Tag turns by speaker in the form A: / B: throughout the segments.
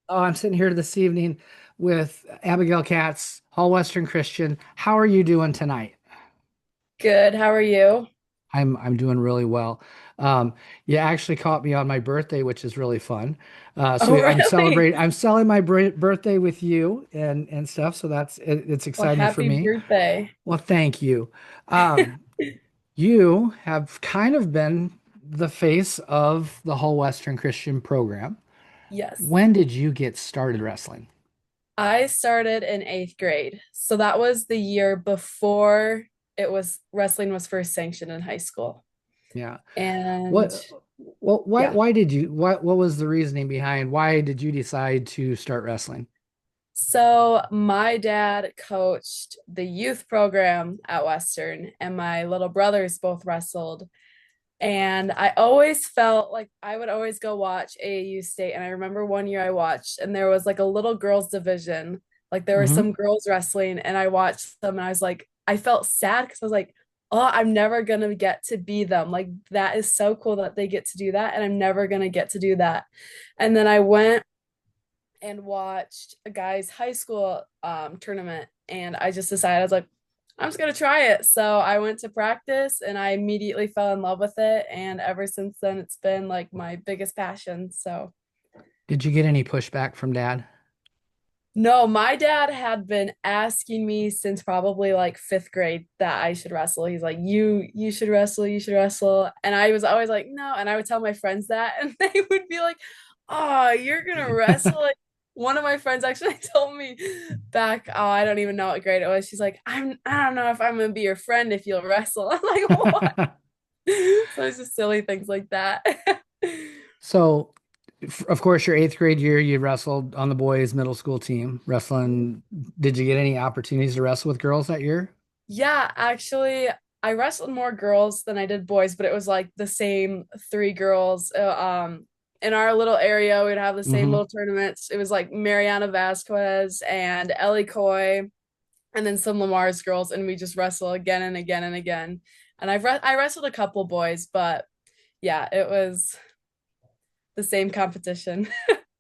A: Oh, I'm sitting here this evening with Abigail Kats, All Western Christian. How are you doing tonight?
B: Good. How are you?
A: I'm doing really well. You actually caught me on my birthday, which is really fun.
B: Oh, really?
A: I'm celebrating my birthday with you and stuff. So it's
B: Well,
A: exciting for
B: happy
A: me.
B: birthday.
A: Well, thank you. Um, you have kind of been the face of the whole Western Christian program.
B: Yes.
A: When did you get started wrestling?
B: I started in eighth grade. So that was the year before it was wrestling was first sanctioned in high school.
A: Yeah.
B: And
A: What,
B: yeah.
A: what was the reasoning behind why did you decide to start wrestling?
B: So my dad coached the youth program at Western, and my little brothers both wrestled. And I always felt like I would always go watch AAU State. And I remember one year I watched, and there was like a little girls division. Like there were
A: Hmm.
B: some girls wrestling, and I watched them, and I was like, I felt sad because I was like, oh, I'm never gonna get to be them. Like that is so cool that they get to do that, and I'm never gonna get to do that. And then I went and watched a guy's high school tournament, and I just decided I was like, I'm just gonna try it. So I went to practice and I immediately fell in love with it. And ever since then, it's been like my biggest passion. So
A: Did you get any pushback from dad?
B: no, my dad had been asking me since probably like fifth grade that I should wrestle. He's like, you should wrestle, you should wrestle. And I was always like, no. And I would tell my friends that, and they would be like, oh, you're gonna wrestle. Like one of my friends actually told me back, oh, I don't even know what grade it was. She's like, I don't know if I'm gonna be your friend if you'll wrestle. I'm like, what? So it's just silly things like that.
A: So, of course, your eighth grade year, you wrestled on the boys' middle school team. Wrestling, did you get any opportunities to wrestle with girls that year?
B: Yeah, actually, I wrestled more girls than I did boys, but it was like the same three girls. In our little area, we'd have the same
A: Hmm.
B: little tournaments. It was like Mariana Vasquez and Ellie Coy, and then some Lamar's girls, and we just wrestle again and again and again. And I wrestled a couple boys, but yeah, it was the same competition.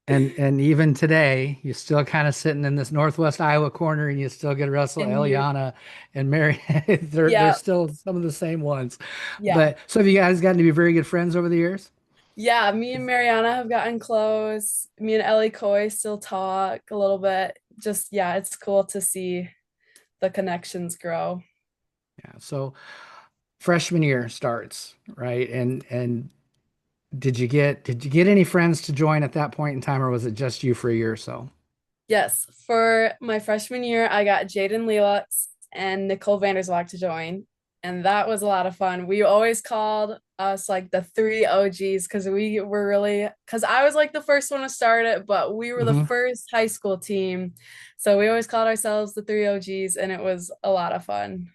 A: And even today, you're still kind of sitting in this Northwest Iowa corner, and you still get to wrestle
B: In youth.
A: Eliana and Mary. They're
B: Yeah,
A: still some of the same ones.
B: yeah.
A: But so have you guys gotten to be very good friends over the years?
B: Yeah, me and Mariana have gotten close. Me and Ellie Coy still talk a little bit. Just yeah, it's cool to see the connections grow.
A: Yeah. So freshman year starts, right? And did you get any friends to join at that point in time, or was it just you for a year or so?
B: Yes, for my freshman year, I got Jaden Lelux and Nicole Vanderslock to join, and that was a lot of fun. We always called us like the three OGs because we were really because I was like the first one to start it, but we were the
A: Hmm.
B: first high school team, so we always called ourselves the three OGs, and it was a lot of fun.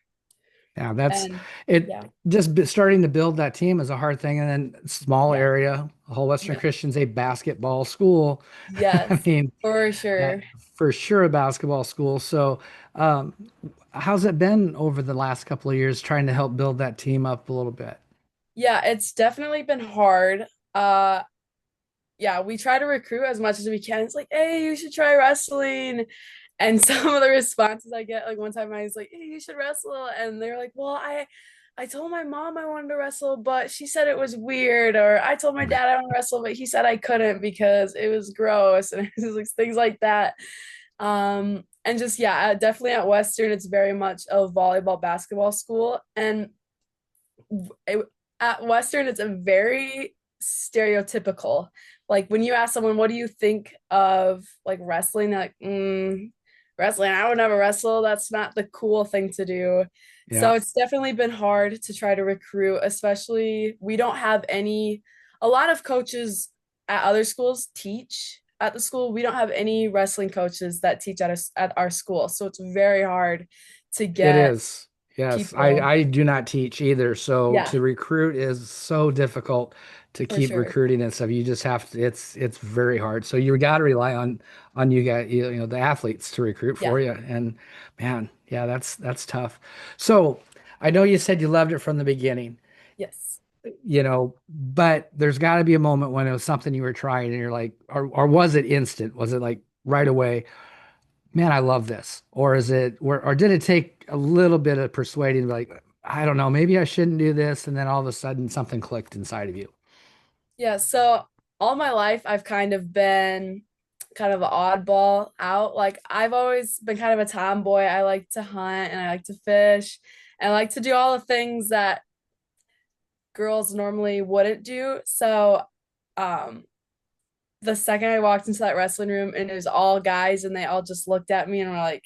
A: Yeah, that's
B: And
A: it.
B: yeah,
A: Starting to build that team is a hard thing, and then small
B: yeah,
A: area, whole Western
B: yeah,
A: Christian's a basketball school. I
B: yes,
A: mean,
B: for sure.
A: for sure a basketball school. So, um, how's it been over the last couple of years trying to help build that team up a little bit?
B: Yeah, it's definitely been hard. Uh, yeah, we try to recruit as much as we can. It's like, hey, you should try wrestling. And some of the responses I get, like one time I was like, hey, you should wrestle. And they're like, well, I told my mom I wanted to wrestle, but she said it was weird. Or I told my dad I want to wrestle, but he said I couldn't because it was gross. And it's like things like that. And just yeah, definitely at Western, it's very much a volleyball basketball school. And it, at Western, it's a very stereotypical. Like when you ask someone, what do you think of like wrestling? They're like, wrestling, I would never wrestle. That's not the cool thing to do.
A: Yeah,
B: So it's definitely been hard to try to recruit, especially we don't have a lot of coaches at other schools teach at the school. We don't have any wrestling coaches that teach at us at our school. So it's very hard to
A: it
B: get
A: is. Yes,
B: people.
A: I do not teach either, so
B: Yeah,
A: to recruit is so difficult to
B: for
A: keep
B: sure.
A: recruiting and stuff. You just have to, it's very hard. So you got to rely on you guys, the athletes to recruit
B: Yeah.
A: for you. And man, yeah, that's tough. So I know you said you loved it from the beginning.
B: Yes.
A: but there's got to be a moment when it was something you were trying and you're like, or was it instant? Was it like right away, man, I love this? Or or did it take a little bit of persuading, like, I don't know, maybe I shouldn't do this, and then all of a sudden something clicked inside of you?
B: Yeah, so all my life I've kind of been kind of an oddball out. Like I've always been kind of a tomboy. I like to hunt and I like to fish and I like to do all the things that girls normally wouldn't do. So, um, the second I walked into that wrestling room and it was all guys and they all just looked at me and were like,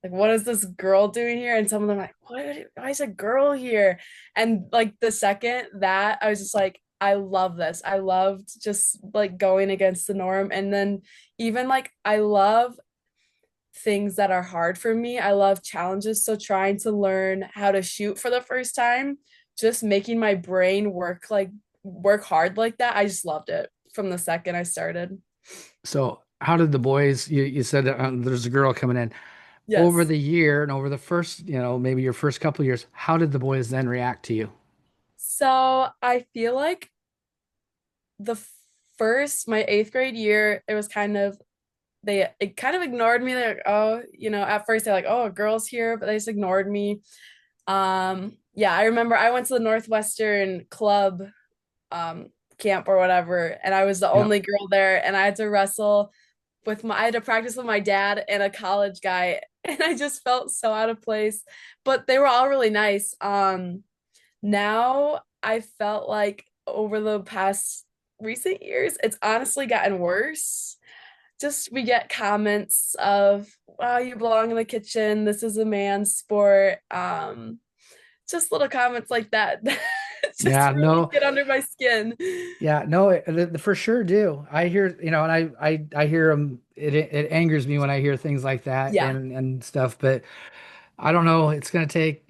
B: what is this girl doing here? And some of them were like, why is a girl here? And like the second that I was just like, I love this. I loved just like going against the norm. And then even like I love things that are hard for me. I love challenges. So trying to learn how to shoot for the first time, just making my brain work hard like that. I just loved it from the second I started.
A: So how did the boys, you said there's a girl coming in over
B: Yes.
A: the year and over the first, maybe your first couple of years, how did the boys then react to you?
B: So I feel like the my eighth grade year, it was kind of it kind of ignored me. They're like, oh, at first they're like, oh, a girl's here, but they just ignored me. Yeah, I remember I went to the Northwestern club um camp or whatever, and I was the
A: Yeah.
B: only girl there, and I had to practice with my dad and a college guy, and I just felt so out of place. But they were all really nice. Now I felt like over the past recent years, it's honestly gotten worse. Just we get comments of, wow, you belong in the kitchen. This is a man's sport. Just little comments like that that just
A: Yeah,
B: really
A: no.
B: get under my skin.
A: Yeah, no, for sure do. I hear, and I hear them. It angers me when I hear things like that
B: Yeah,
A: and stuff. But I don't know. It's gonna take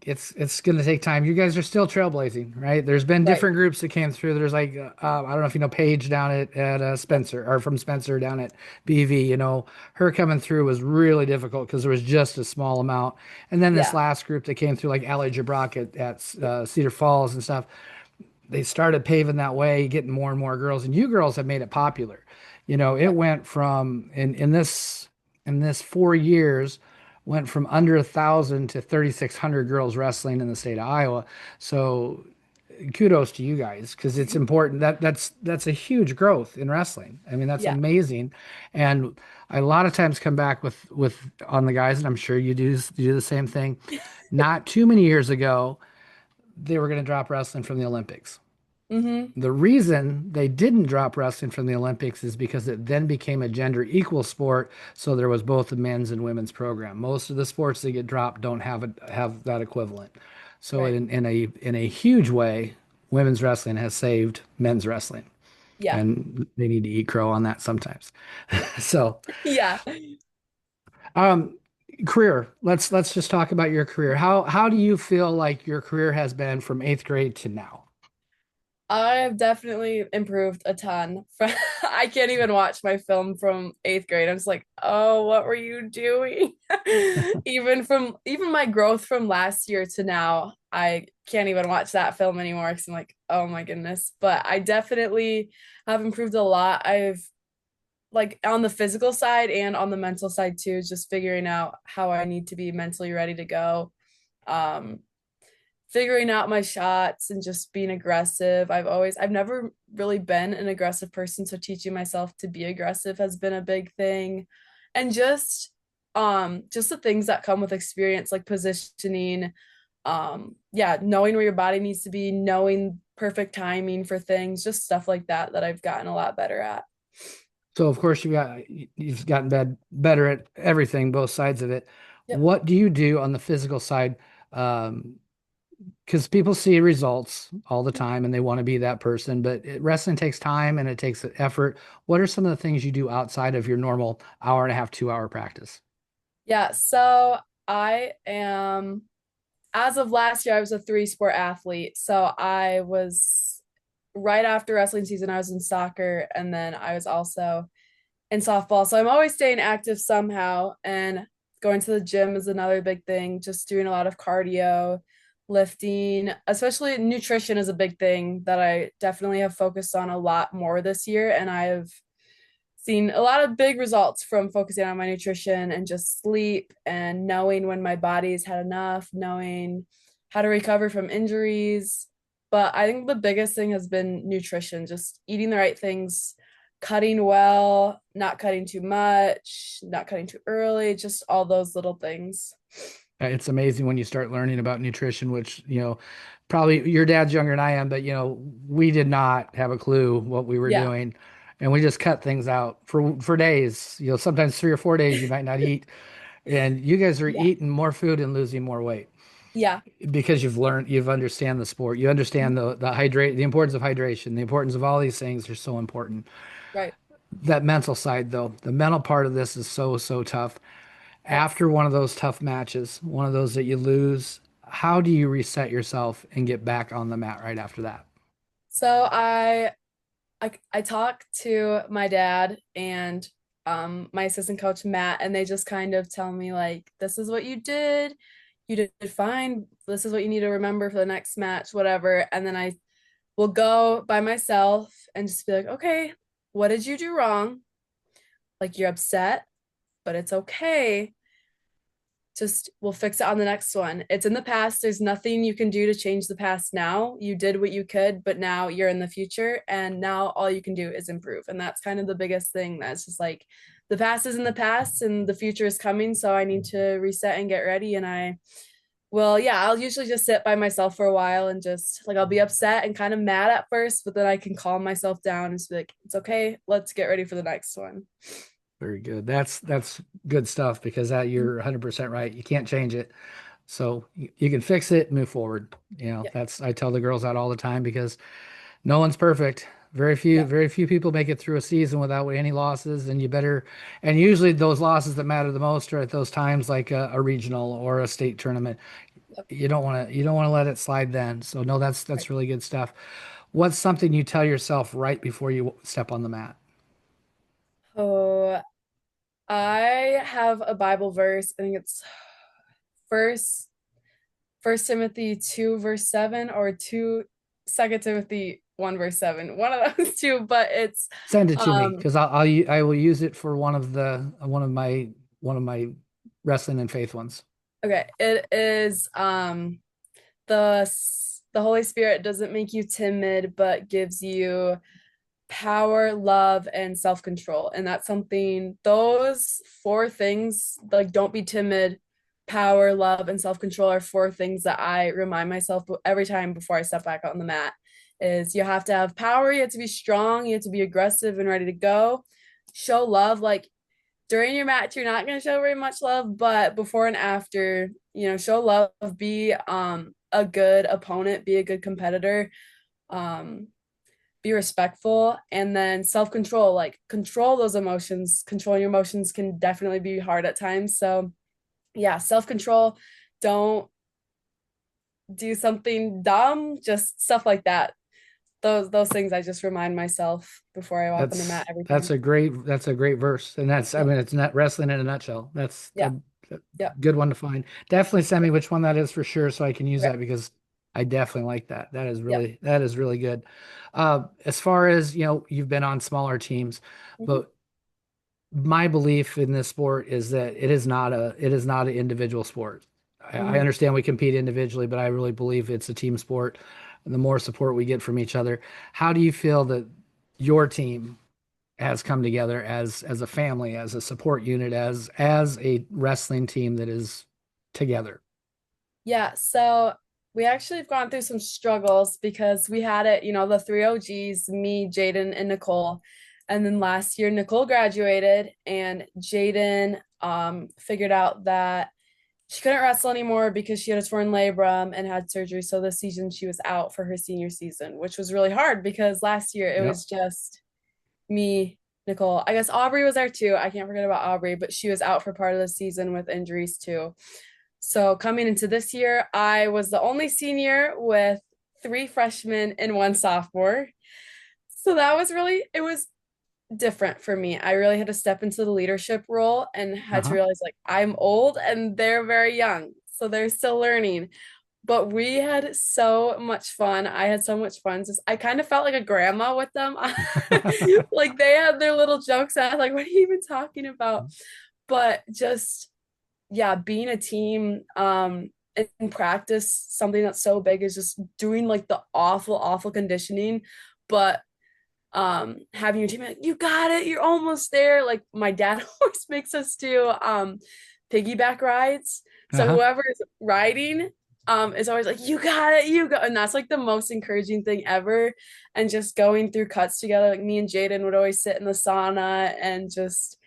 A: time. You guys are still trailblazing, right? There's been
B: right.
A: different groups that came through. There's like I don't know if you know Paige down at Spencer, or from Spencer down at BV. Her coming through was really difficult because there was just a small amount. And then this
B: Yeah,
A: last group that came through, like Allie Jabrock at Cedar Falls and stuff, they started paving that way, getting more and more girls, and you girls have made it popular. It
B: yeah,
A: went from in this 4 years, went from under 1,000 to 3,600 girls wrestling in the state of Iowa. So kudos to you guys because it's important. That's a huge growth in wrestling. I mean, that's
B: yeah.
A: amazing. And I a lot of times come back with on the guys, and I'm sure you do the same thing. Not too many years ago, they were going to drop wrestling from the Olympics.
B: Mm-hmm.
A: The reason they didn't drop wrestling from the Olympics is because it then became a gender equal sport. So there was both a men's and women's program. Most of the sports that get dropped don't have that equivalent. So
B: Right.
A: in a huge way, women's wrestling has saved men's wrestling,
B: Yeah.
A: and they need to eat crow on that sometimes. So,
B: Yeah.
A: um, career. Let's just talk about your career. How do you feel like your career has been from eighth grade to now?
B: I have definitely improved a ton. From I can't even watch my film from eighth grade. I'm just like, oh, what were you doing? Even my growth from last year to now, I can't even watch that film anymore because I'm like, oh my goodness. But I definitely have improved a lot. I've like on the physical side and on the mental side too, just figuring out how I need to be mentally ready to go. Um, Figuring out my shots and just being aggressive. I've never really been an aggressive person, so teaching myself to be aggressive has been a big thing. And just the things that come with experience like positioning, yeah, knowing where your body needs to be, knowing perfect timing for things, just stuff like that that I've gotten a lot better at.
A: So of course you've gotten better at everything, both sides of it.
B: Yep.
A: What do you do on the physical side? Um, because people see results all the time and they want to be that person, but wrestling takes time and it takes effort. What are some of the things you do outside of your normal hour and a half, 2 hour practice?
B: Yeah, so I am as of last year, I was a three-sport athlete. So I was right after wrestling season, I was in soccer, and then I was also in softball. So I'm always staying active somehow. And going to the gym is another big thing, just doing a lot of cardio, lifting, especially nutrition is a big thing that I definitely have focused on a lot more this year. And I have seen a lot of big results from focusing on my nutrition and just sleep and knowing when my body's had enough, knowing how to recover from injuries. But I think the biggest thing has been nutrition, just eating the right things, cutting well, not cutting too much, not cutting too early, just all those little things.
A: It's amazing when you start learning about nutrition, which, probably your dad's younger than I am, but we did not have a clue what we were
B: Yeah.
A: doing. And we just cut things out for days. Sometimes 3 or 4 days you might not eat. And you guys are
B: Yeah.
A: eating more food and losing more weight
B: Yeah.
A: because you've understand the sport. You understand the importance of hydration, the importance of all these things are so important.
B: Right.
A: That mental side though, the mental part of this is so, so tough.
B: Yes.
A: After one of those tough matches, one of those that you lose, how do you reset yourself and get back on the mat right after that?
B: So I talk to my dad and my assistant coach Matt, and they just kind of tell me like, this is what you did. You did fine. This is what you need to remember for the next match, whatever. And then I will go by myself and just be like, okay, what did you do wrong? Like you're upset, but it's okay. Just we'll fix it on the next one. It's in the past. There's nothing you can do to change the past now. You did what you could, but now you're in the future and now all you can do is improve. And that's kind of the biggest thing. That's just like the past is in the past and the future is coming, so I need to reset and get ready and yeah, I'll usually just sit by myself for a while and just like I'll be upset and kind of mad at first, but then I can calm myself down and just be like, it's okay. Let's get ready for the next one.
A: Very good. That's good stuff because that you're 100% right. You can't change it. So you can fix it, move forward.
B: Yeah.
A: That's I tell the girls that all the time because no one's perfect.
B: Yeah.
A: Very few people make it through a season without any losses, and usually those losses that matter the most are at those times like a regional or a state tournament.
B: Yep.
A: You don't want to let it slide then. So no,
B: Right.
A: that's really good stuff. What's something you tell yourself right before you step on the mat?
B: Oh, I have a Bible verse. I think it's first First Timothy 2 verse 7 or 2 Timothy 1 verse 7. One of those two, but it's
A: Send it to me
B: um
A: because I will use it for one of my wrestling and faith ones.
B: okay. It is the the Holy Spirit doesn't make you timid, but gives you power, love, and self-control. And that's something, those four things, like don't be timid, power, love, and self-control are four things that I remind myself every time before I step back on the mat. Is you have to have power, you have to be strong, you have to be aggressive and ready to go. Show love, like during your match, you're not going to show very much love, but before and after, show love, be a good opponent, be a good competitor. Um, be respectful and then self-control, like control those emotions. Controlling your emotions can definitely be hard at times, so yeah, self-control. Don't do something dumb, just stuff like that. Those things I just remind myself before I walk on the mat every time.
A: That's a great verse, and I
B: Yep.
A: mean it's not wrestling in a nutshell. That's
B: Yeah.
A: a
B: Yep.
A: good one to find. Definitely send me which one that is for sure, so I can use
B: Okay.
A: that because I definitely like that.
B: Yep.
A: That is really good. As far as you've been on smaller teams,
B: Mhm.
A: but my belief in this sport is that it is not an individual sport. I
B: Mhm.
A: understand we compete individually, but I really believe it's a team sport. And the more support we get from each other, how do you feel that your team has come together as a family, as a support unit, as a wrestling team that is together?
B: Yeah, so we actually have gone through some struggles because we had it, the three OGs, me, Jaden, and Nicole. And then last year, Nicole graduated and Jaden figured out that she couldn't wrestle anymore because she had a torn labrum and had surgery. So this season she was out for her senior season, which was really hard because last year it
A: Yep.
B: was just me, Nicole. I guess Aubrey was there too. I can't forget about Aubrey, but she was out for part of the season with injuries too. So coming into this year, I was the only senior with three freshmen and one sophomore. So it was different for me. I really had to step into the leadership role and had to
A: Uh-huh.
B: realize like I'm old and they're very young. So they're still learning. but we had so much fun. I had so much fun. Just I kind of felt like a grandma with them. Like they had their little jokes. And I was like, what are you even talking about? But just yeah, being a team in practice, something that's so big is just doing like the awful conditioning, but having your team like, you got it, you're almost there. Like my dad always makes us do piggyback rides. So
A: Uh-huh.
B: whoever is riding is always like, you got it, you go. And that's like the most encouraging thing ever. And just going through cuts together, like me and Jaden would always sit in the sauna and just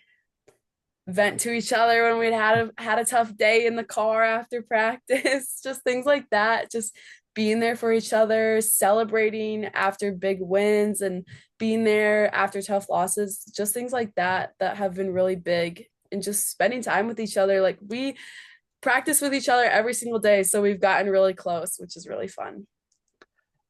B: vent to each other when we'd had a tough day in the car after practice, just things like that, just being there for each other, celebrating after big wins and being there after tough losses, just things like that that have been really big, and just spending time with each other. Like we practice with each other every single day, so we've gotten really close, which is really fun.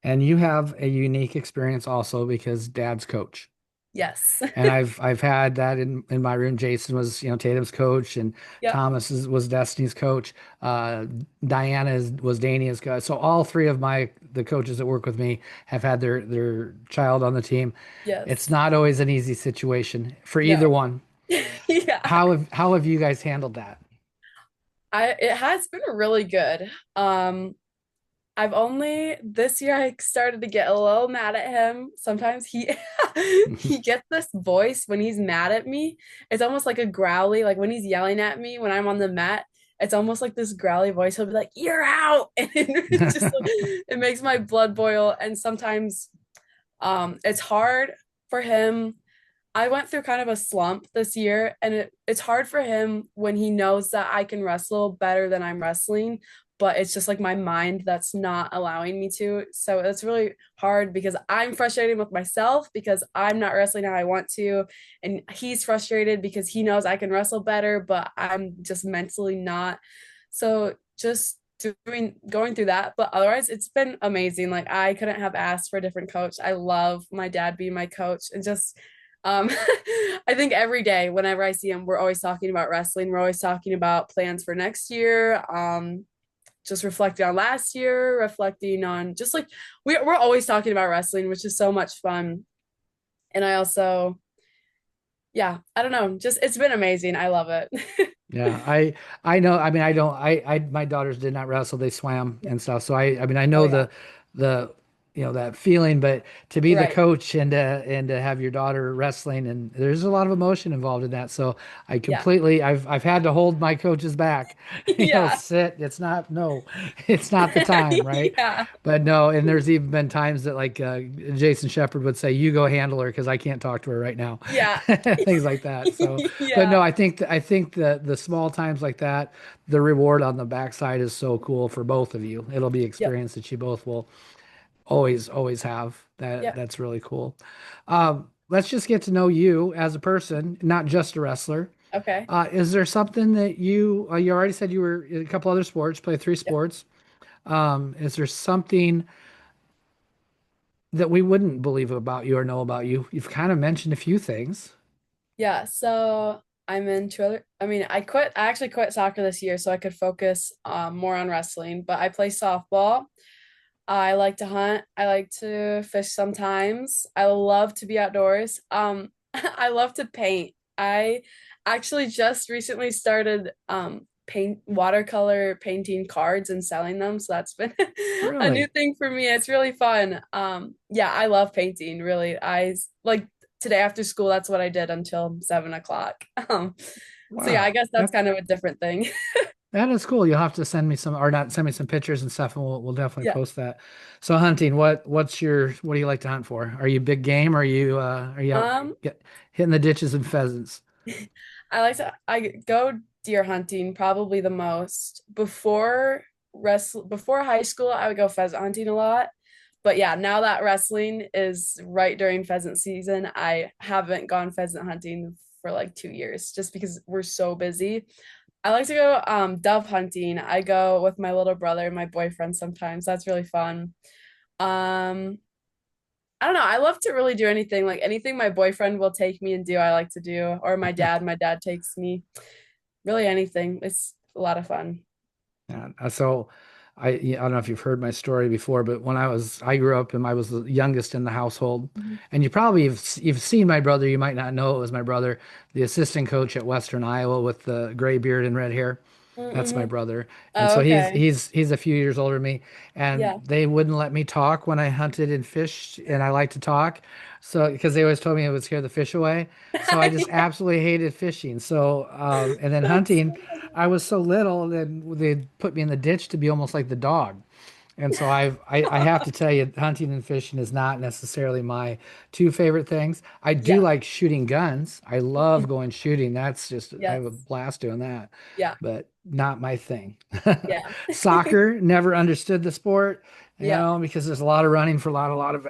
A: And you have a unique experience also because dad's coach.
B: Yes.
A: And I've had that in my room. Jason was, Tatum's coach, and
B: Yep.
A: Thomas was Destiny's coach. Diana was Dania's coach. So all three of the coaches that work with me have had their child on the team. It's
B: Yes.
A: not always an easy situation for either
B: No.
A: one.
B: Yeah.
A: How have you guys handled that?
B: I it has been really good. I've only this year I started to get a little mad at him. Sometimes he he gets this voice when he's mad at me. It's almost like a growly, like when he's yelling at me when I'm on the mat. It's almost like this growly voice. He'll be like, "You're out," and it just it makes my blood boil. And sometimes, it's hard for him. I went through kind of a slump this year, and it's hard for him when he knows that I can wrestle better than I'm wrestling, but it's just like my mind that's not allowing me to. So it's really hard because I'm frustrated with myself because I'm not wrestling how I want to, and he's frustrated because he knows I can wrestle better, but I'm just mentally not. So just going through that, but otherwise it's been amazing. Like I couldn't have asked for a different coach. I love my dad being my coach, and just um, I think every day, whenever I see him, we're always talking about wrestling. We're always talking about plans for next year. Just reflecting on last year, reflecting on just like we're always talking about wrestling, which is so much fun. And I also, yeah, I don't know, just it's been amazing. I love it.
A: Yeah, I know. I mean, I don't. My daughters did not wrestle; they swam and stuff. So I mean, I
B: Oh
A: know
B: yeah,
A: the that feeling. But to be the
B: right.
A: coach and to have your daughter wrestling, and there's a lot of emotion involved in that. So I
B: Yeah,
A: completely I've had to hold my coaches back.
B: yeah,
A: Sit. It's not no, it's not the time, right?
B: yeah,
A: But no, and there's even been times that like Jason Shepard would say, "You go handle her because I can't talk to her right now,"
B: yeah,
A: things like that. So. But no,
B: yeah,
A: I think the small times like that, the reward on the backside is so cool for both of you. It'll be
B: yep,
A: experience that you both will always have.
B: yep.
A: That's really cool. Let's just get to know you as a person, not just a wrestler.
B: Okay.
A: Is there something that you already said you were in a couple other sports, play three
B: Yep.
A: sports. Is there something that we wouldn't believe about you or know about you? You've kind of mentioned a few things.
B: Yeah, so I'm in two other, I mean, I actually quit soccer this year so I could focus more on wrestling, but I play softball. I like to hunt. I like to fish sometimes. I love to be outdoors. I love to paint. I actually just recently started paint watercolor painting cards and selling them, so that's been a new
A: Really?
B: thing for me. It's really fun. Yeah, I love painting, really. Like today after school, that's what I did until 7 o'clock. So yeah, I
A: Wow.
B: guess that's kind of a different thing.
A: That is cool. You'll have to send me some, or not send me some pictures and stuff, and we'll definitely
B: Yeah.
A: post that. So hunting, what do you like to hunt for? Are you big game? Or are you out
B: Um,
A: hitting the ditches and pheasants?
B: I go deer hunting probably the most. Before high school, I would go pheasant hunting a lot. But yeah, now that wrestling is right during pheasant season, I haven't gone pheasant hunting for like 2 years just because we're so busy. I like to go dove hunting. I go with my little brother and my boyfriend sometimes. That's really fun. Um, I don't know. I love to really do anything. Like anything my boyfriend will take me and do, I like to do. Or my dad takes me. Really anything. It's a lot of fun.
A: Yeah. So I don't know if you've heard my story before, but I grew up and I was the youngest in the household.
B: Mhm.
A: And you've seen my brother. You might not know it was my brother, the assistant coach at Western Iowa with the gray beard and red hair. That's my
B: Mm-hmm.
A: brother. And
B: Oh,
A: so
B: okay.
A: he's a few years older than me. And
B: Yeah.
A: they wouldn't let me talk when I hunted and fished, and I like to talk. So because they always told me it would scare the fish away. So I just
B: Yeah.
A: absolutely hated fishing. So and then
B: That's
A: hunting,
B: so funny.
A: I was so little that they'd put me in the ditch to be almost like the dog. And so I have to tell you, hunting and fishing is not necessarily my two favorite things. I do
B: Yeah.
A: like shooting guns. I love
B: Mhm.
A: going shooting. That's just, I have a
B: Yes.
A: blast doing that,
B: Yeah.
A: but not my thing.
B: Yeah.
A: Soccer, never understood the sport,
B: Yeah.
A: because there's a lot of running for a lot of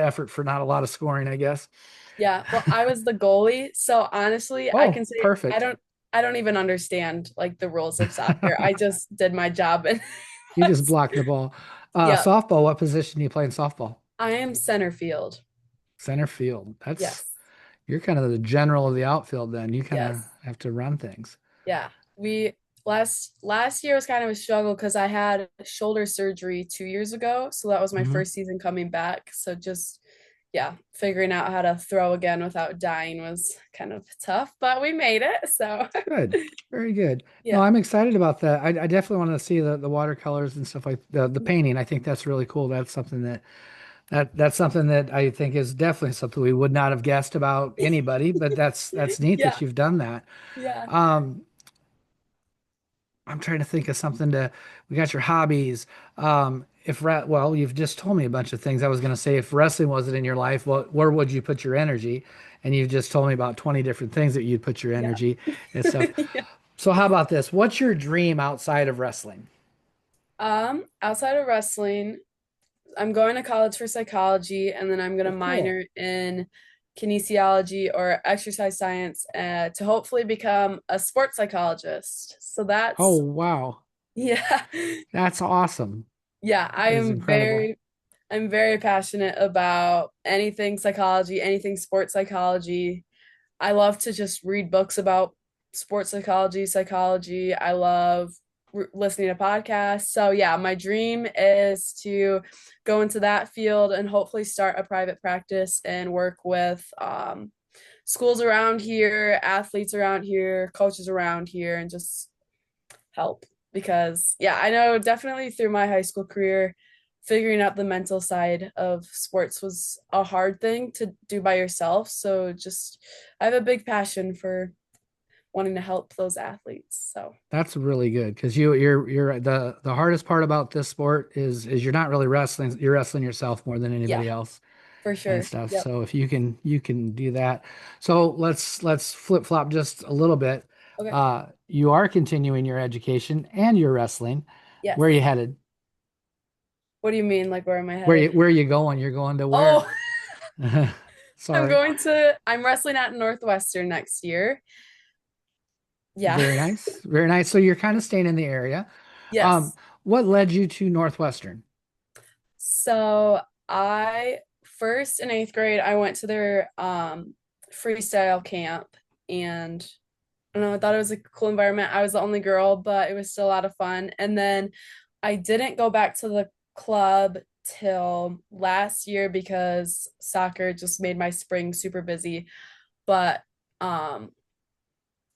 A: effort for not a lot of scoring, I guess.
B: Yeah. Well, I was the goalie, so honestly, I can
A: Oh,
B: say
A: perfect.
B: I don't even understand like the rules of soccer. I just did my job and
A: You just blocked the ball.
B: yeah,
A: Softball, what position do you play in softball?
B: I am center field.
A: Center field.
B: Yes.
A: You're kind of the general of the outfield then. You kind of
B: Yes.
A: have to run things.
B: Yeah. We last year was kind of a struggle because I had shoulder surgery 2 years ago. So that was my
A: Hmm.
B: first season coming back. So just yeah, figuring out how to throw again without dying was kind of tough, but we made it. So
A: Good. Very good. No,
B: yeah.
A: I'm excited about that. I definitely want to see the watercolors and stuff like the painting. I think that's really cool. That's something that's something that I think is definitely something we would not have guessed about anybody, but that's neat
B: Yeah.
A: that you've done that.
B: Yeah.
A: Um, I'm trying to think of something to, we got your hobbies. Well, you've just told me a bunch of things. I was going to say, if wrestling wasn't in your life, where would you put your energy? And you've just told me about 20 different things that you'd put your
B: Yeah.
A: energy and stuff.
B: Yeah.
A: So how about this? What's your dream outside of wrestling?
B: Outside of wrestling, I'm going to college for psychology, and then I'm going to
A: Oh, cool.
B: minor in kinesiology or exercise science to hopefully become a sports psychologist. So
A: Oh,
B: that's,
A: wow.
B: yeah.
A: That's awesome.
B: Yeah,
A: That is incredible.
B: I'm very passionate about anything psychology, anything sports psychology. I love to just read books about sports psychology, psychology. I love listening to podcasts. So, yeah, my dream is to go into that field and hopefully start a private practice and work with schools around here, athletes around here, coaches around here, and just help. Because, yeah, I know definitely through my high school career, figuring out the mental side of sports was a hard thing to do by yourself. So, just I have a big passion for wanting to help those athletes. So,
A: That's really good because you're the hardest part about this sport is you're not really wrestling. You're wrestling yourself more than
B: yeah,
A: anybody else
B: for
A: and
B: sure.
A: stuff.
B: Yep.
A: So if you can do that. So let's flip flop just a little bit.
B: Okay.
A: You are continuing your education and you're wrestling. Where are you
B: Yes.
A: headed?
B: What do you mean? Like, where am I headed?
A: Where are you going? You're going to where?
B: Oh,
A: Sorry.
B: I'm wrestling at Northwestern next year. Yeah.
A: Very nice. Very nice. So you're kind of staying in the area. Um,
B: Yes.
A: what led you to Northwestern?
B: So I first in eighth grade, I went to their freestyle camp and I don't know, I thought it was a cool environment. I was the only girl, but it was still a lot of fun. And then I didn't go back to the club till last year because soccer just made my spring super busy. But um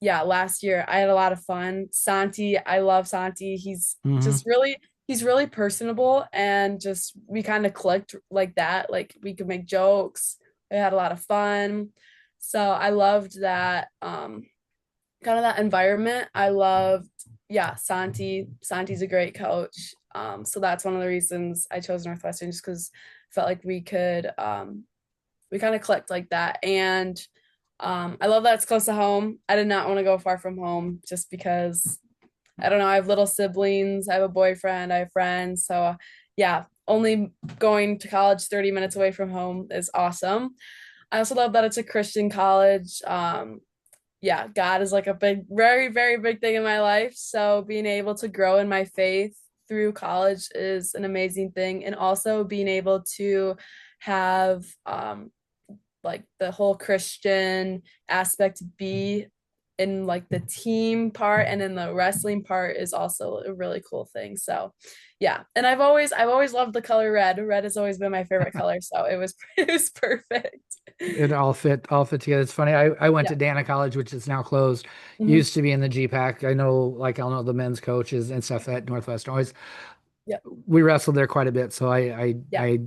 B: yeah, last year I had a lot of fun. Santi, I love Santi.
A: Hmm.
B: He's really personable and just we kind of clicked like that. Like we could make jokes. We had a lot of fun. So I loved that kind of that environment. I loved yeah, Santi. Santi's a great coach. So that's one of the reasons I chose Northwestern just because I felt like we kind of clicked like that. And I love that it's close to home. I did not want to go far from home just because I don't know. I have little siblings. I have a boyfriend. I have friends. So, yeah, only going to college 30 minutes away from home is awesome. I also love that it's a Christian college. Yeah, God is like a big, very, very big thing in my life. So, being able to grow in my faith through college is an amazing thing. And also being able to have like the whole Christian aspect be in like the team part, and then the wrestling part is also a really cool thing. So yeah. And I've always loved the color red. Red has always been my favorite color. So it was it was perfect.
A: It all fit together. It's funny. I went
B: Yeah.
A: to Dana College, which is now closed.
B: Hmm.
A: Used to be in the GPAC. I know, like I'll know the men's coaches and stuff at Northwestern. Always
B: Yeah.
A: we wrestled there quite a bit, so
B: Yeah.
A: I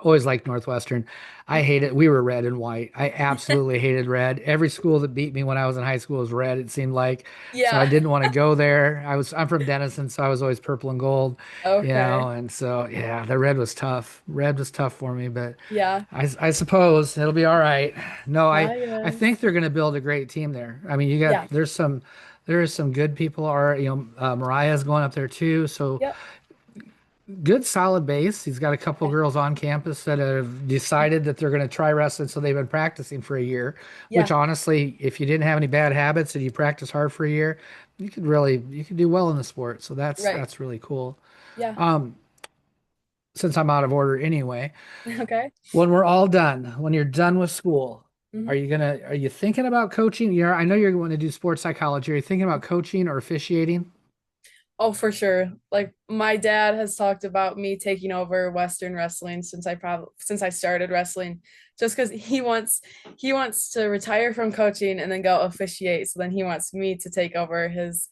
A: always liked Northwestern. I hate it. We were red and white. I absolutely hated red. Every school that beat me when I was in high school was red, it seemed like. So I
B: Yeah.
A: didn't want to go there. I'm from Denison, so I was always purple and gold,
B: Okay.
A: and so yeah, the red was tough. Red was tough for me, but
B: Yeah.
A: I suppose it'll be all right. No,
B: Yeah.
A: I think
B: Yes.
A: they're going to build a great team there. I mean,
B: Yeah.
A: there's some good people are, Mariah's going up there too, so
B: Yep.
A: good solid base. He's got a couple
B: Okay.
A: girls on campus that have decided that they're going to try wrestling, so they've been practicing for a year, which
B: Yeah.
A: honestly, if you didn't have any bad habits and you practice hard for a year, you could do well in the sport. So
B: Right.
A: that's really cool.
B: Yeah.
A: Um, since I'm out of order anyway,
B: Okay.
A: when we're all done, when you're done with school,
B: Mhm.
A: are you thinking about coaching? I know you're going to do sports psychology. Are you thinking about coaching or officiating?
B: Oh, for sure. Like my dad has talked about me taking over Western wrestling since I started wrestling, just because he wants to retire from coaching and then go officiate. So then he wants me to take over his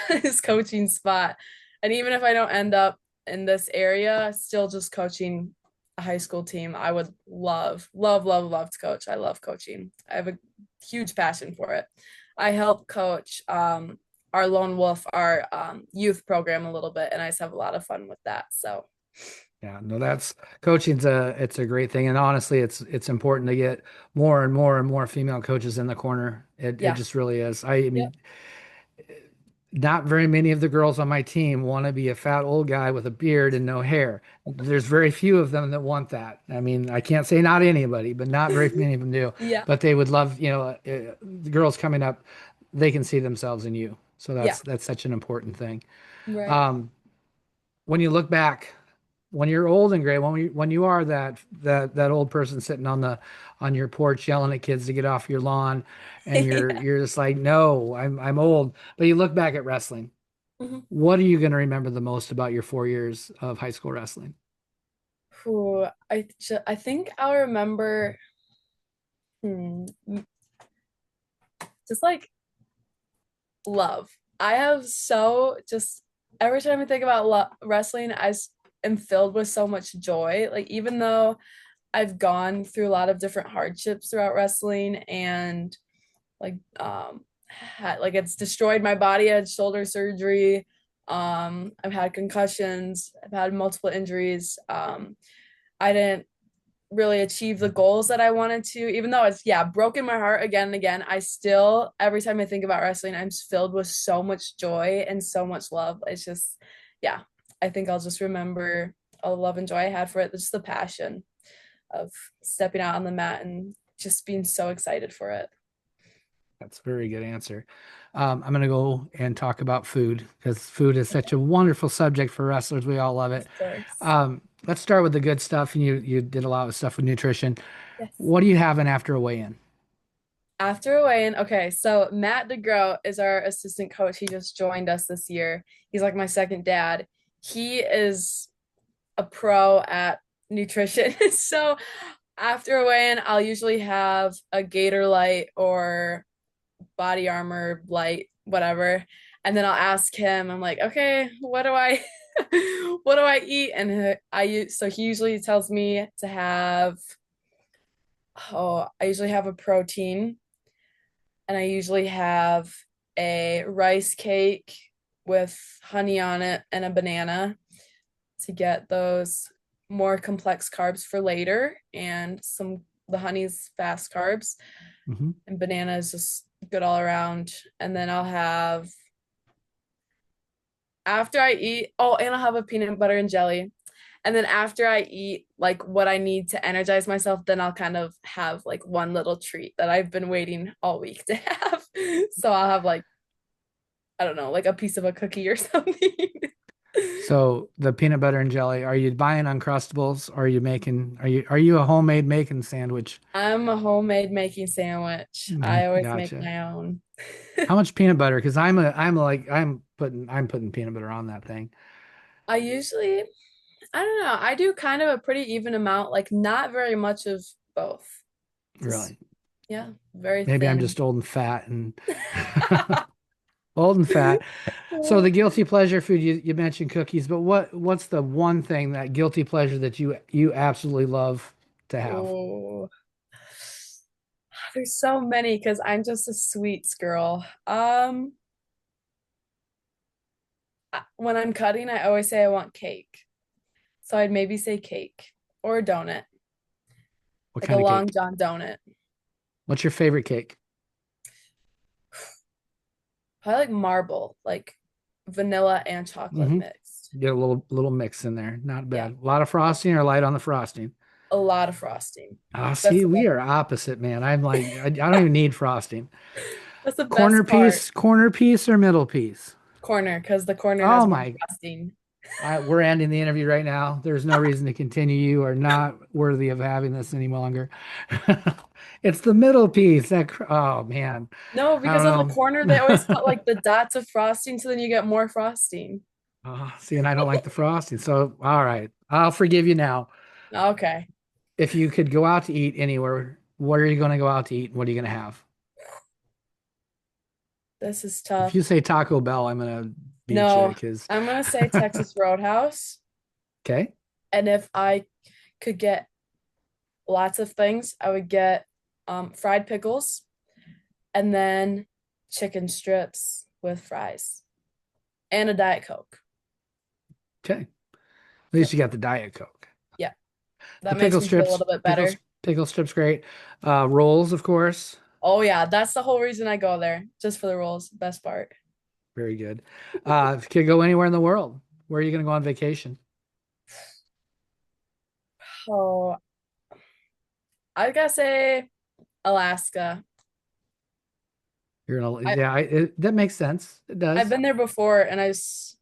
B: his coaching spot. And even if I don't end up in this area, still just coaching a high school team, I would love, love, love, love to coach. I love coaching. I have a huge passion for it. I help coach our Lone Wolf, our youth program a little bit, and I just have a lot of fun with that. So
A: Yeah, no, that's coaching's it's a great thing, and honestly, it's important to get more and more and more female coaches in the corner. It
B: yeah,
A: just really is. I
B: yeah,
A: mean, not very many of the girls on my team want to be a fat old guy with a beard and no hair. There's very few of them that want that. I mean, I can't say not anybody, but not very many of them do.
B: yeah,
A: But they would love, the girls coming up, they can see themselves in you. So
B: yeah,
A: that's such an important thing.
B: right.
A: Um, when you look back, when you're old and gray, when you are that old person sitting on your porch yelling at kids to get off your lawn, and
B: Yeah.
A: you're just like, no, I'm old. But you look back at wrestling.
B: Mhm.
A: What are you going to remember the most about your 4 years of high school wrestling?
B: Whew, I think I'll remember just like love. I have so just every time I think about wrestling, am filled with so much joy. Like even though I've gone through a lot of different hardships throughout wrestling and like like it's destroyed my body. I had shoulder surgery. I've had concussions. I've had multiple injuries. I didn't really achieve the goals that I wanted to, even though it's yeah, broken my heart again and again. I still every time I think about wrestling, I'm filled with so much joy and so much love. It's just yeah, I think I'll just remember all the love and joy I had for it, just the passion of stepping out on the mat and just being so excited for it.
A: That's a very good answer. I'm going to go and talk about food because food is such a wonderful subject for wrestlers. We all love
B: Of
A: it.
B: course.
A: Let's start with the good stuff. And you did a lot of stuff with nutrition.
B: Yes.
A: What are you having after a weigh-in?
B: After a weigh-in, okay, so Matt DeGroat is our assistant coach. He just joined us this year. He's like my second dad. He is a pro at nutrition. So after a weigh-in, I'll usually have a Gator Light or Body Armor Light, whatever. And then I'll ask him, I'm like, okay, what do I what do I eat? And so he usually tells me to have I usually have a protein and I usually have a rice cake with honey on it and a banana to get those more complex carbs for later and the honey's fast carbs
A: Hmm.
B: and banana is just good all around. And then I'll have after I eat, oh, and I'll have a peanut butter and jelly. And then after I eat like what I need to energize myself, then I'll kind of have like one little treat that I've been waiting all week to have. So I'll have like, I don't know, like a piece of a cookie or something.
A: So the peanut butter and jelly, are you buying Uncrustables? Or are you a homemade making sandwich?
B: I'm a homemade making sandwich. I always make
A: Gotcha.
B: my own.
A: How much peanut butter? Because I'm putting peanut butter on that thing.
B: I usually, I don't know, I do kind of a pretty even amount, like not very much of both. Just,
A: Really.
B: yeah, very
A: Maybe I'm
B: thin.
A: just old and fat and old and fat. So the guilty pleasure food you mentioned cookies, but what's the one thing that guilty pleasure that you absolutely love to have?
B: Oh, there's so many because I'm just a sweets girl. When I'm cutting, I always say I want cake. So I'd maybe say cake or a donut,
A: What
B: like a
A: kind of
B: Long
A: cake?
B: John donut.
A: What's your favorite cake?
B: I like marble, like vanilla and chocolate
A: Mm-hmm.
B: mixed.
A: Get a little mix in there. Not
B: Yeah,
A: bad. A lot of frosting or light on the frosting.
B: a lot of frosting.
A: Ah,
B: That's
A: see,
B: the
A: we
B: best.
A: are opposite, man. I'm like, I don't even need frosting.
B: That's the
A: Corner
B: best part.
A: piece, corner piece or middle piece?
B: Corner, because the corner
A: Oh
B: has more
A: my,
B: frosting.
A: we're ending the interview right now. There's no reason to continue. You are not worthy of having this any longer. It's the middle piece. Oh man,
B: No,
A: I
B: because on the
A: don't
B: corner they always put like the dots of frosting, so then you get more frosting.
A: See, and I don't like the frosting. So, all right, I'll forgive you now.
B: Okay,
A: If you could go out to eat anywhere, what are you going to go out to eat? What are you going to have?
B: this is
A: If
B: tough.
A: you say Taco Bell, I'm going to beat you
B: No,
A: because,
B: I'm gonna say Texas Roadhouse,
A: okay,
B: and if I could get lots of things, I would get fried pickles and then chicken strips with fries and a Diet Coke.
A: okay. At least
B: Yep.
A: you got the Diet Coke.
B: Yeah.
A: The
B: That makes me feel a little bit better.
A: pickle strips, great. Rolls, of course,
B: Oh yeah, that's the whole reason I go there, just for the rolls. Best part.
A: very good. If you could go anywhere in the world, where are you going to go on vacation?
B: Oh, I gotta say Alaska. I
A: Yeah, that makes sense. It
B: I've
A: does.
B: been there before, and it's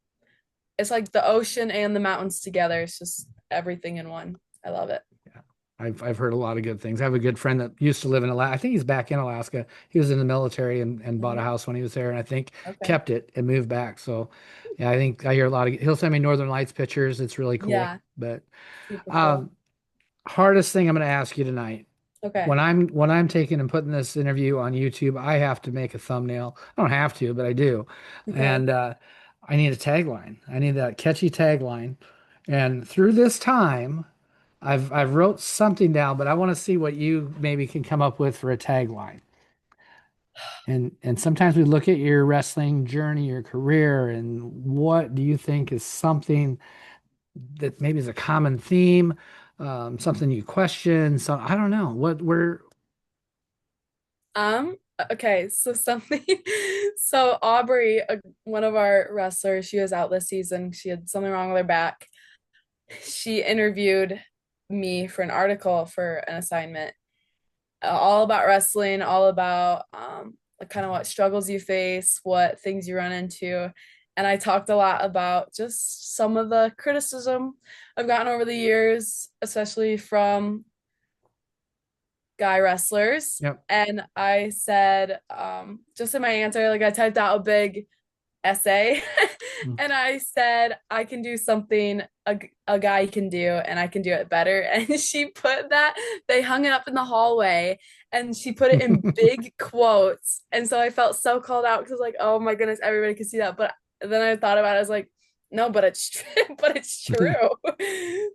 B: like the ocean and the mountains together. It's just everything in one. I love it.
A: Yeah. I've heard a lot of good things. I have a good friend that used to live in Alaska. I think he's back in Alaska. He was in the military and bought a
B: Mhm.
A: house when he was there, and I think
B: Okay.
A: kept it and moved back. So, yeah, I think I hear a lot of. He'll send me Northern Lights pictures. It's really cool.
B: Yeah,
A: But
B: super cool.
A: um, hardest thing I'm going to ask you tonight.
B: Okay.
A: When I'm taking and putting this interview on YouTube, I have to make a thumbnail. I don't have to, but I do,
B: Okay.
A: and I need a tagline. I need that catchy tagline. And through this time. I've wrote something down, but I want to see what you maybe can come up with for a tagline. And sometimes we look at your wrestling journey, your career, and what do you think is something that maybe is a common theme, something you question. So I don't know what we're.
B: Okay, so something so Aubrey, one of our wrestlers, she was out this season. She had something wrong with her back. She interviewed me for an article for an assignment, all about wrestling, all about like kind of what struggles you face, what things you run into. And I talked a lot about just some of the criticism I've gotten over the years, especially from guy wrestlers.
A: Yep.
B: And I said, just in my answer, like I typed out a big essay
A: Mm.
B: and I said, I can do something a guy can do and I can do it better. And she put that, they hung it up in the hallway and she put it in big quotes. And so I felt so called out because, like, oh my goodness, everybody could see that. But then I thought about it, I was like, no, but it's true, but it's true.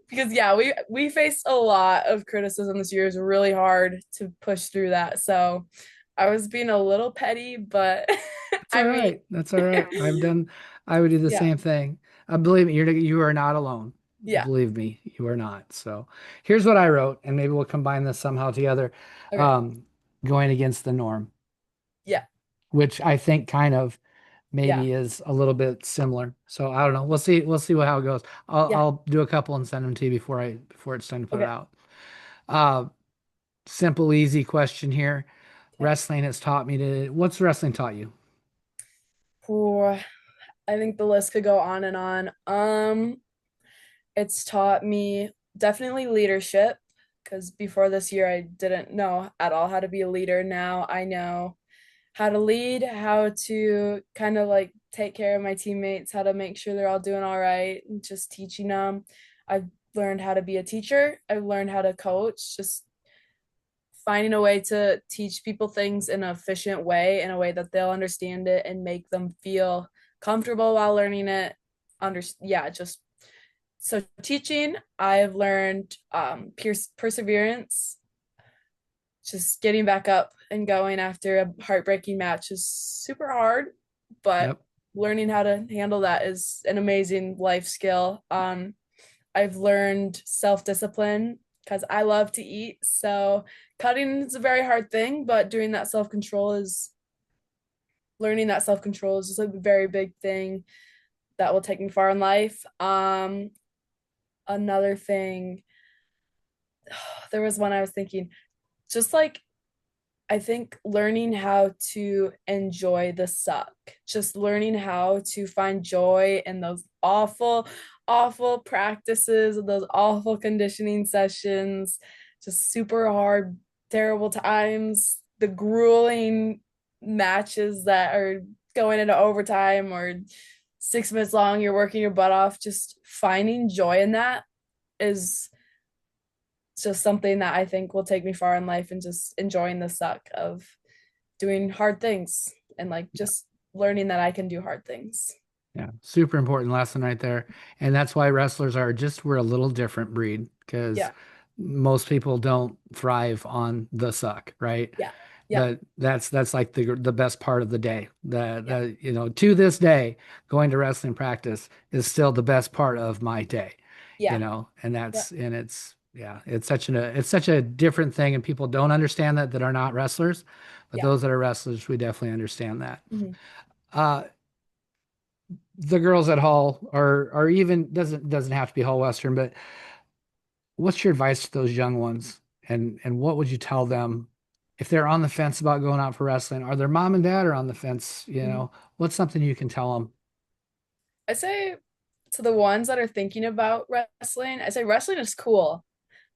B: Because yeah, we faced a lot of criticism this year. It was really hard to push through that. So I was being a little petty, but
A: That's all
B: I mean,
A: right. That's all right. I would do the
B: yeah,
A: same thing. Believe me, you are not alone.
B: yeah.
A: Believe me, you are not. So here's what I wrote, and maybe we'll combine this somehow together.
B: Okay.
A: Um, Going against the norm,
B: Yeah.
A: which I think kind of
B: Yeah.
A: maybe is a little bit similar. So I don't know. We'll see how it goes.
B: Yeah.
A: I'll do a couple and send them to you before it's time to put it
B: Okay.
A: out. Uh, Simple, easy question here.
B: Okay.
A: What's wrestling taught you?
B: Ooh. I think the list could go on and on. It's taught me definitely leadership because before this year I didn't know at all how to be a leader. Now I know how to lead, how to kind of like take care of my teammates, how to make sure they're all doing all right, and just teaching them. I've learned how to be a teacher. I've learned how to coach, just finding a way to teach people things in an efficient way, in a way that they'll understand it and make them feel comfortable while learning it. Yeah, just so teaching, I've learned perseverance, just getting back up and going after a heartbreaking match is super hard, but
A: Yep.
B: learning how to handle that is an amazing life skill. I've learned self-discipline because I love to eat. So cutting is a very hard thing, but doing that self-control is learning that self-control is just a very big thing that will take me far in life. Another thing, there was one I was thinking, just like I think learning how to enjoy the suck, just learning how to find joy in those awful, awful practices, those awful conditioning sessions, just super hard, terrible times, the grueling matches that are going into overtime or 6 minutes long, you're working your butt off. Just finding joy in that is just something that I think will take me far in life and just enjoying the suck of doing hard things and like just learning that I can do hard things.
A: Yeah, super important lesson right there. And that's why wrestlers are just, we're a little different breed because
B: Yeah.
A: most people don't thrive on the suck, right?
B: Yeah. Yeah.
A: But that's like the best part of the day.
B: Yeah.
A: To this day, going to wrestling practice is still the best part of my day,
B: Yeah.
A: and
B: Yeah.
A: it's yeah, it's such a different thing, and people don't understand that are not wrestlers, but
B: Yeah.
A: those that are wrestlers, we definitely understand that.
B: Mhm.
A: Uh, the girls at Hall or even doesn't have to be Hall Western, but what's your advice to those young ones? And what would you tell them if they're on the fence about going out for wrestling? Are their mom and dad are on the fence?
B: Mhm.
A: What's something you can tell them?
B: I say to the ones that are thinking about wrestling, I say wrestling is cool.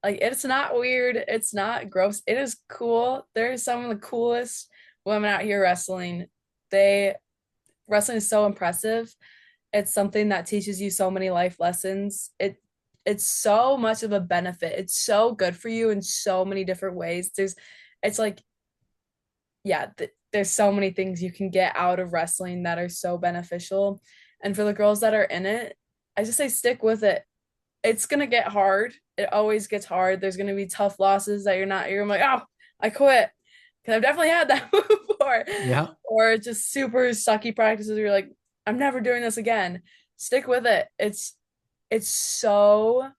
B: Like it's not weird, it's not gross. It is cool. There's some of the coolest women out here wrestling. They Wrestling is so impressive. It's something that teaches you so many life lessons. It's so much of a benefit. It's so good for you in so many different ways. It's like, yeah, there's so many things you can get out of wrestling that are so beneficial. And for the girls that are in it, I just say stick with it. It's gonna get hard. It always gets hard. There's gonna be tough losses that you're like, oh, I quit. Because I've definitely had that before.
A: Yeah.
B: Or just super sucky practices where you're like, I'm never doing this again. Stick with it. It's so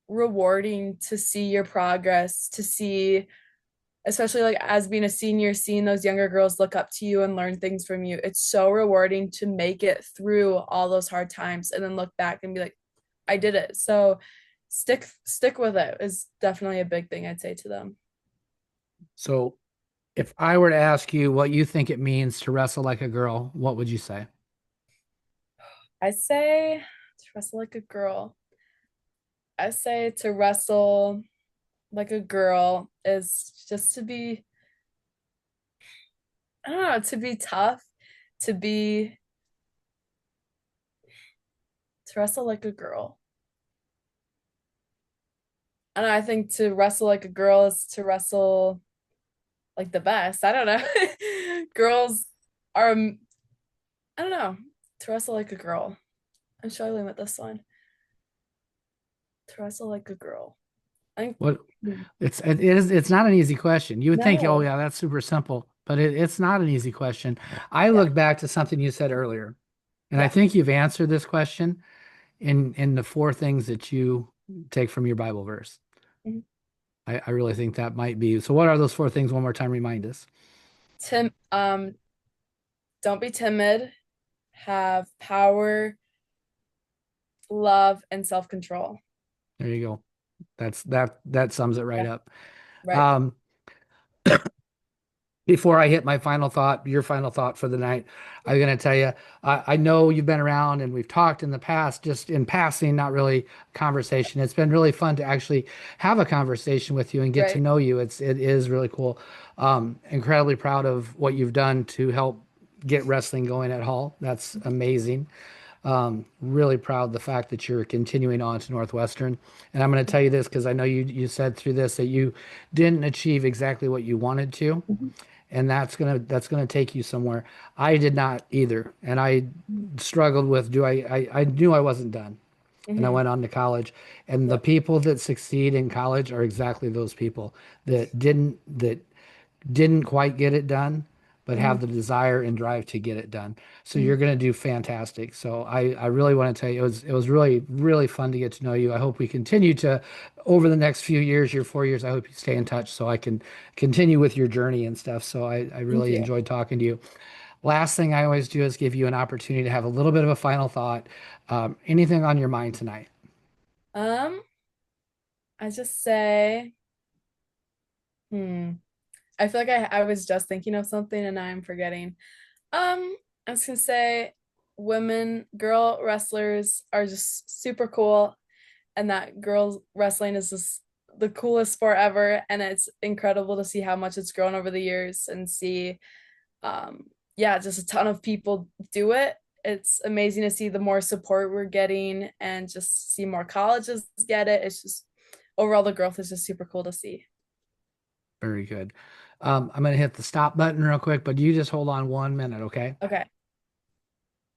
B: rewarding to see your progress, to see, especially like as being a senior, seeing those younger girls look up to you and learn things from you. It's so rewarding to make it through all those hard times and then look back and be like, I did it. So stick with it is definitely a big thing I'd say to them.
A: So if I were to ask you what you think it means to wrestle like a girl, what would you say?
B: I say to wrestle like a girl. I say to wrestle like a girl is just to be, I don't know, to be tough, to be, to wrestle like a girl. And I think to wrestle like a girl is to wrestle like the best. I don't know. Girls are, I don't know, to wrestle like a girl. I'm struggling with this one. To wrestle like a girl. I think,
A: What it's not an easy question. You would think, oh
B: no.
A: yeah, that's super simple, but it's not an easy question. I
B: Yeah.
A: look back to something you said earlier, and I
B: Yeah.
A: think you've answered this question in the four things that you take from your Bible verse.
B: Mhm.
A: I really think that might be. So what are those four things? One more time, remind us.
B: Tim, don't be timid, have power, love, and self-control.
A: There you go. That sums it right
B: Yeah.
A: up.
B: Right.
A: Um, Before I hit my final thought, your final thought for the night, I'm going to tell you, I know you've been around and we've talked in the past, just in passing, not really conversation. It's been really fun to actually have a conversation with you and get to
B: Right.
A: know you. It is really cool. Incredibly proud of what you've done to help get wrestling going at Hall. That's amazing. Really proud of the fact that you're continuing on to Northwestern. And I'm going to tell you this because I know you said through this that you didn't achieve exactly what you wanted to,
B: Mhm.
A: and that's gonna take you somewhere. I did not either, and I struggled with I knew I wasn't done, and I
B: Hmm.
A: went on to college. And the
B: Yep.
A: people that succeed in college are exactly those people that didn't quite get it done, but
B: Hmm.
A: have the desire and drive to get it done. So
B: Hmm.
A: you're going to do fantastic. So I really want to tell you it was really really fun to get to know you. I hope we continue to over the next few years, your 4 years. I hope you stay in touch so I can continue with your journey and stuff. So I
B: Thank
A: really
B: you.
A: enjoyed talking to you. Last thing I always do is give you an opportunity to have a little bit of a final thought. Anything on your mind tonight?
B: Um, I just say, hmm. I feel like I was just thinking of something and now I'm forgetting. I was gonna say girl wrestlers are just super cool, and that girls wrestling is just the coolest sport ever, and it's incredible to see how much it's grown over the years and see um yeah, just a ton of people do it. It's amazing to see the more support we're getting and just see more colleges get it. It's just overall the growth is just super cool to see.
A: Very good. I'm going to hit the stop button real quick, but you just hold on 1 minute, okay?
B: Okay.